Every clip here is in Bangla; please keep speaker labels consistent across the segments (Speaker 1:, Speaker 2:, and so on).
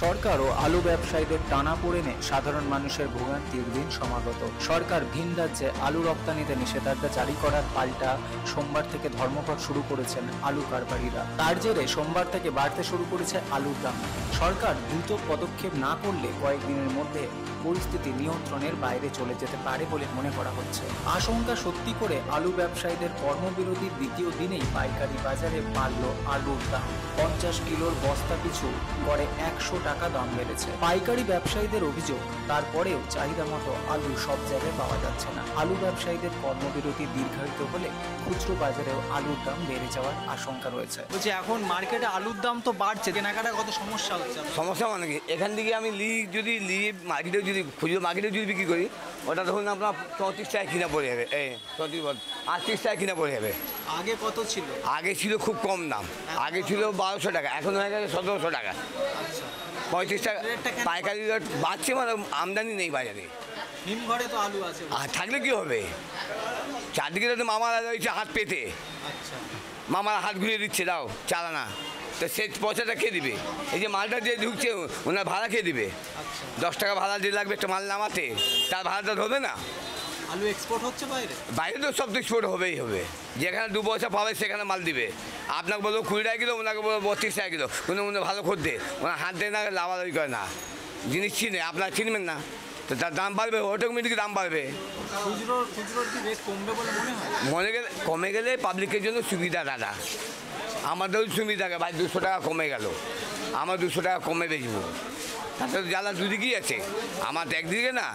Speaker 1: সরকার ও আলু ব্যবসায়ীদের টানাপোড়েনে সাধারণ মানুষের ভোগান্তির দিন সমাগত। সরকার ভিন রাজ্যে আলু রপ্তানিতে নিষেধাজ্ঞা জারি করার পাল্টা সোমবার থেকে ধর্মঘট শুরু করেছেন আলু কারবারিরা। তার জেরে সোমবার থেকে বাড়তে শুরু করেছে আলুর দাম। সরকার দ্রুত পদক্ষেপ না করলে কয়েকদিনের মধ্যে পরিস্থিতি নিয়ন্ত্রণের বাইরে চলে যেতে পারে বলে মনে করা হচ্ছে। আশঙ্কা সত্যি করে আলু ব্যবসায়ীদের কর্মবিরতির দ্বিতীয় দিনেই পাইকারি বাজারে বাড়ল আলুর দাম। 50 কিলোর বস্তা পিছু গড়ে 100 টাকা দাম বেড়েছে। পাইকারি ব্যবসায়ীদের অভিযোগ, তারপরেও চাহিদা মতো আলু সব জায়গায় পাওয়া যাচ্ছে না। আলু ব্যবসায়ীদের কর্মবিরতি দীর্ঘায়িত হলে খুচরো বাজারেও আলুর দাম বেড়ে যাওয়ার আশঙ্কা রয়েছে।
Speaker 2: বলছি এখন মার্কেটে আলুর দাম তো বাড়ছে, কেনাকাটা কত সমস্যা হচ্ছে?
Speaker 3: সমস্যা মানে কি, এখান থেকে আমি মার্কেটে যদি খুচরো মার্কেটে যদি বিক্রি করি, ওটা ধরুন আপনার 34 টাকা কিনা পড়ে যাবে, 38 টাকা কিনা পড়ে যাবে।
Speaker 2: আগে কত ছিল?
Speaker 3: আগে ছিল খুব কম দাম, আগে ছিল 1200 টাকা, এখন হয়ে গেছে 1700 টাকা। 35 টাকা পাইকারি রেট বাড়ছে, মানে আমদানি নেই বাজারে।
Speaker 2: হিমঘরে তো আলু আছে,
Speaker 3: আর থাকলে কি হবে? চারদিকে তো মামারা রয়েছে হাত পেতে, মামারা হাত ঘুরিয়ে দিচ্ছে, দাও চালানা, তো সে পয়সাটা খেয়ে দিবে। এই যে মালটা যে ঢুকছে ওনার ভাড়া খেয়ে দিবে। 10 টাকা ভাড়া দিয়ে লাগবে একটা মাল নামাতে, তার ভাড়াটা ধরবে না।
Speaker 2: আলু এক্সপোর্ট হচ্ছে বাইরে,
Speaker 3: বাইরে তো সব এক্সপোর্ট হবেই হবে। যেখানে 2 পয়সা পাবে সেখানে মাল দিবে। আপনাকে বলবো 20 টাকা কিলো, ওনাকে বলবো 32 টাকা কিলো। উনি ভালো খদ্দে, ওনার হাত দেয় না, লাভালাভি করে না, জিনিস চিনে, আপনারা চিনবেন না, তো তার দাম বাড়বে, অটোমেটিক দাম বাড়বে।
Speaker 2: খুচরোর কি রেট কমবে বলে মনে হয়?
Speaker 3: কমে গেলে পাবলিকের জন্য সুবিধা দাদা, আমাদেরও সুবিধা। ভাই 200 টাকা কমে গেল, আমার 200 টাকা কমে বেচবো, তাতে তো জ্বালা দুদিকেই আছে। আমার তো একদিকে না,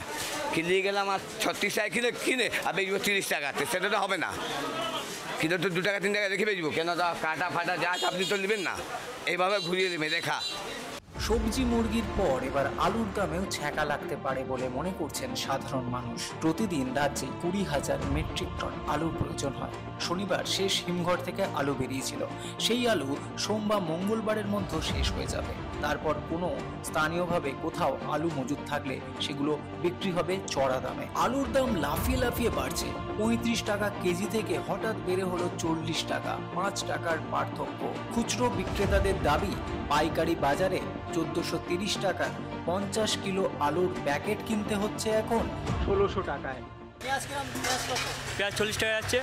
Speaker 3: কিনতে গেলে আমার 36 টাকা কিনে আর বেচবো 30 টাকাতে, সেটা তো হবে না। কিলো তো 2 টাকা 3 টাকা রেখে বেচবো, কেন তা কাটা ফাটা যা আছে আপনি তো নেবেন না, এইভাবে ঘুরিয়ে দেবে দেখা।
Speaker 1: সবজি মুরগির পর এবার আলুর দামেও ছ্যাঁকা লাগতে পারে বলে মনে করছেন সাধারণ মানুষ। প্রতিদিন রাজ্যে 20,000 মেট্রিক টন আলুর প্রয়োজন হয়। শনিবার শেষ হিমঘর থেকে আলু বেরিয়েছিল। সেই আলু সোমবার মঙ্গলবারের মধ্যে শেষ হয়ে যাবে। তারপর কোনো স্থানীয়ভাবে কোথাও আলু মজুদ থাকলে সেগুলো বিক্রি হবে চড়া দামে। আলুর দাম লাফিয়ে লাফিয়ে বাড়ছে। 35 টাকা কেজি থেকে হঠাৎ বেড়ে হলো 40 টাকা, 5 টাকার পার্থক্য। খুচরো বিক্রেতাদের দাবি, পাইকারি বাজারে 1430 টাকার 50 কিলো আলুর প্যাকেট কিনতে হচ্ছে এখন 1600 টাকায়।
Speaker 4: পেঁয়াজ 40 টাকা যাচ্ছে,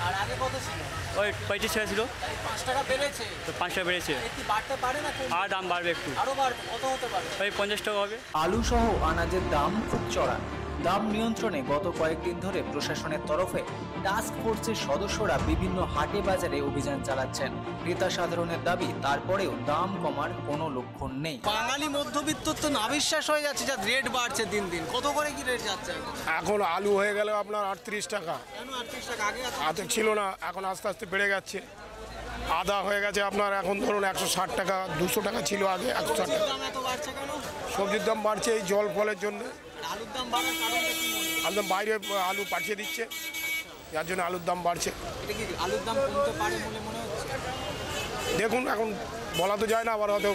Speaker 2: আর আগে কত ছিল?
Speaker 4: ওই 35 টাকা ছিল,
Speaker 2: 5 টাকা বেড়েছে।
Speaker 4: তো 5 টাকা বেড়েছে,
Speaker 2: কি বাড়তে পারে না?
Speaker 4: আর দাম বাড়বে একটু,
Speaker 2: আরো বাড়বে, কত হতে পারে?
Speaker 4: ওই 50 টাকা হবে।
Speaker 1: আলু সহ আনাজের দাম খুব চড়া। দাম নিয়ন্ত্রণে গত কয়েকদিন ধরে প্রশাসনের তরফে টাস্ক ফোর্সের সদস্যরা বিভিন্ন হাটে বাজারে অভিযান চালাচ্ছেন। ক্রেতা সাধারণের দাবি, তারপরেও দাম কমার কোনো লক্ষণ নেই।
Speaker 2: বাঙালি মধ্যবিত্ত তো নাবিশ্বাস হয়ে যাচ্ছে, যা রেট বাড়ছে দিন দিন। কত করে কি রেট যাচ্ছে
Speaker 5: এখন আলু হয়ে গেল আপনার 38 টাকা,
Speaker 2: কেন 38 টাকা?
Speaker 5: আগে ছিল না, এখন আস্তে আস্তে বেড়ে যাচ্ছে। আদা হয়ে গেছে আপনার এখন ধরুন 160 টাকা, 200 টাকা ছিল আগে 160 টাকা।
Speaker 2: দাম এত বাড়ছে কেন?
Speaker 5: সবজির দাম বাড়ছে এই জল ফলের জন্য।
Speaker 2: আলুর দাম বাড়ার কারণটা কি মনে হয়?
Speaker 5: একদম বাইরে আলু পাঠিয়ে দিচ্ছে, যার জন্য আলুর দাম বাড়ছে।
Speaker 2: এটা কি আলুর দাম কমতে পারে বলে মনে হচ্ছে?
Speaker 5: দেখুন এখন বলা তো যায় না, আবার হয়তো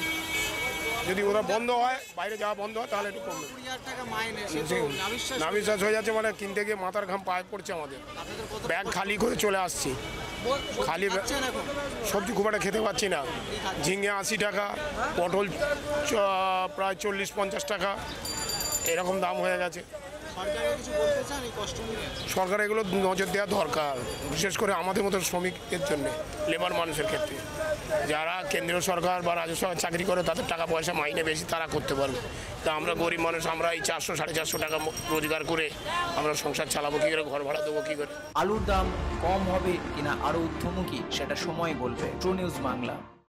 Speaker 5: যদি ওরা বন্ধ হয়, বাইরে যাওয়া বন্ধ হয়, তাহলে একটু কমবে।
Speaker 2: 20,000 টাকা মাইনে, সে তো নাবিশ্বাস।
Speaker 5: নাবিশ্বাস হয়ে যাচ্ছে, মানে কিনতে গিয়ে মাথার ঘাম পায়ে পড়ছে আমাদের।
Speaker 2: আপনাদের কত
Speaker 5: ব্যাগ খালি করে চলে আসছি, খালি
Speaker 2: খাচ্ছেন এখন?
Speaker 5: সবজি খুব একটা খেতে পাচ্ছি না। ঝিঙে 80 টাকা, পটল প্রায় 40-50 টাকা, এরকম দাম হয়ে গেছে।
Speaker 2: সরকারের কিছু বলতে চান এই কষ্ট নিয়ে?
Speaker 5: সরকার এগুলো নজর দেওয়া দরকার, বিশেষ করে আমাদের মতো শ্রমিকদের জন্য, লেবার মানুষের ক্ষেত্রে। যারা কেন্দ্রীয় সরকার বা রাজ্য সরকার চাকরি করে, তাদের টাকা পয়সা মাইনে বেশি, তারা করতে পারবে। তা আমরা গরিব মানুষ, আমরা এই 400-450 টাকা রোজগার করে আমরা সংসার চালাবো কী করে, ঘর ভাড়া দেবো কী করে?
Speaker 1: আলুর দাম কম হবে কিনা আরো ঊর্ধ্বমুখী, সেটা সময় বলবে। True news Bangla.